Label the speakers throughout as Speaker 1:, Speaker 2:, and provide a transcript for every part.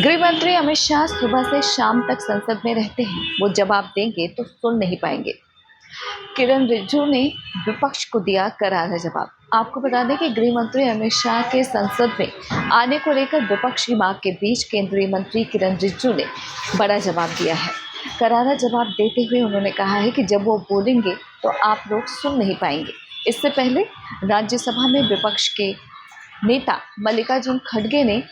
Speaker 1: गृह मंत्री अमित शाह सुबह से शाम तक संसद में रहते हैं। वो जवाब देंगे तो सुन नहीं पाएंगे। किरण रिजिजू ने विपक्ष को दिया करारा जवाब। आपको बता दें कि गृह मंत्री अमित शाह के संसद में आने को लेकर विपक्ष की मांग के बीच केंद्रीय मंत्री किरण रिजिजू ने बड़ा जवाब दिया है। करारा जवाब देते हुए उन्होंने कहा है कि जब वो बोलेंगे तो आप लोग सुन नहीं पाएंगे। इससे पहले राज्यसभा में विपक्ष के नेता मल्लिकार्जुन खड़गे ने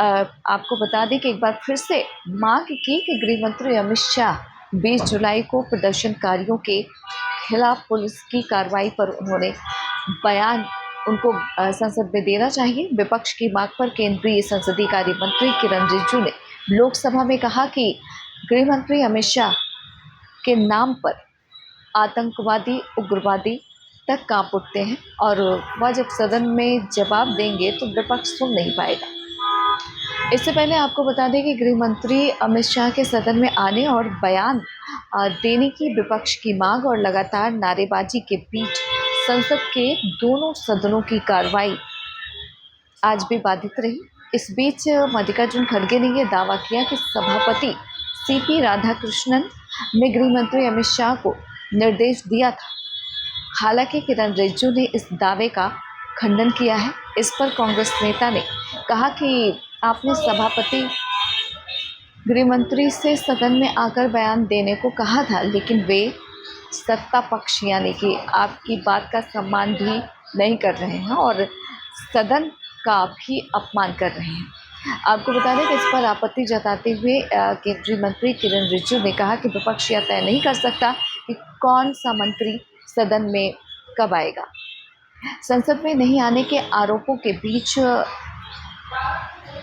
Speaker 1: आपको बता दें कि एक बार फिर से मांग की कि गृह मंत्री अमित शाह 20 जुलाई को प्रदर्शनकारियों के खिलाफ पुलिस की कार्रवाई पर उन्होंने बयान उनको संसद में देना चाहिए। विपक्ष की मांग पर केंद्रीय संसदीय कार्य मंत्री किरण रिजिजू ने लोकसभा में कहा कि गृह मंत्री अमित शाह के नाम पर आतंकवादी उग्रवादी तक कांप उठते हैं और वह जब सदन में जवाब देंगे तो विपक्ष सुन नहीं पाएगा। इससे पहले आपको बता दें कि गृह मंत्री अमित शाह के सदन में आने और बयान देने की विपक्ष की मांग और लगातार नारेबाजी के बीच संसद के दोनों सदनों की कार्रवाई आज भी बाधित रही। इस बीच मल्लिकार्जुन खड़गे ने यह दावा किया कि सभापति सीपी राधाकृष्णन ने गृह मंत्री अमित शाह को निर्देश दिया था। हालांकि किरण रिजिजू ने इस दावे का खंडन किया है। इस पर कांग्रेस नेता ने कहा कि आपने सभापति गृह मंत्री से सदन में आकर बयान देने को कहा था, लेकिन वे सत्ता पक्ष यानी कि आपकी बात का सम्मान भी नहीं कर रहे हैं और सदन का भी अपमान कर रहे हैं। आपको बता दें कि इस पर आपत्ति जताते हुए केंद्रीय मंत्री किरण रिजिजू ने कहा कि विपक्ष यह तय नहीं कर सकता कि कौन सा मंत्री सदन में कब आएगा। संसद में नहीं आने के आरोपों के बीच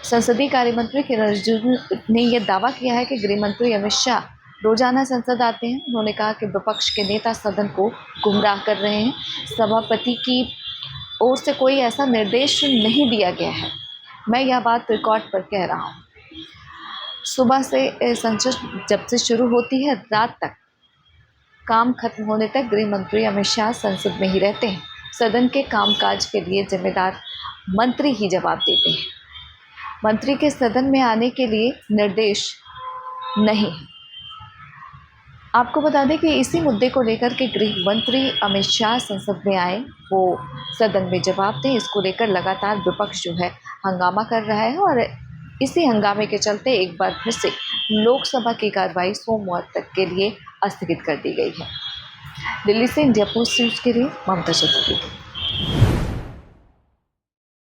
Speaker 1: संसदीय कार्य मंत्री किरण रिजिजू ने यह दावा किया है कि गृह मंत्री अमित शाह रोजाना संसद आते हैं। उन्होंने कहा कि विपक्ष के नेता सदन को गुमराह कर रहे हैं। सभापति की ओर से कोई ऐसा निर्देश नहीं दिया गया है। मैं यह बात रिकॉर्ड पर कह रहा हूँ। सुबह से संसद जब से शुरू होती है रात तक काम खत्म होने तक गृह मंत्री अमित शाह संसद में ही रहते हैं। सदन के कामकाज के लिए जिम्मेदार मंत्री ही जवाब देते हैं। मंत्री के सदन में आने के लिए निर्देश नहीं। आपको बता दें कि इसी मुद्दे को लेकर के गृह मंत्री अमित शाह संसद में आए, वो सदन में जवाब दें। इसको लेकर लगातार विपक्ष जो है हंगामा कर रहा है और इसी हंगामे के चलते एक बार फिर से लोकसभा की कार्रवाई सोमवार तक के लिए स्थगित कर दी गई है। दिल्ली से इंडिया पोस्ट न्यूज़ के लिए ममता चतुर्वेदी।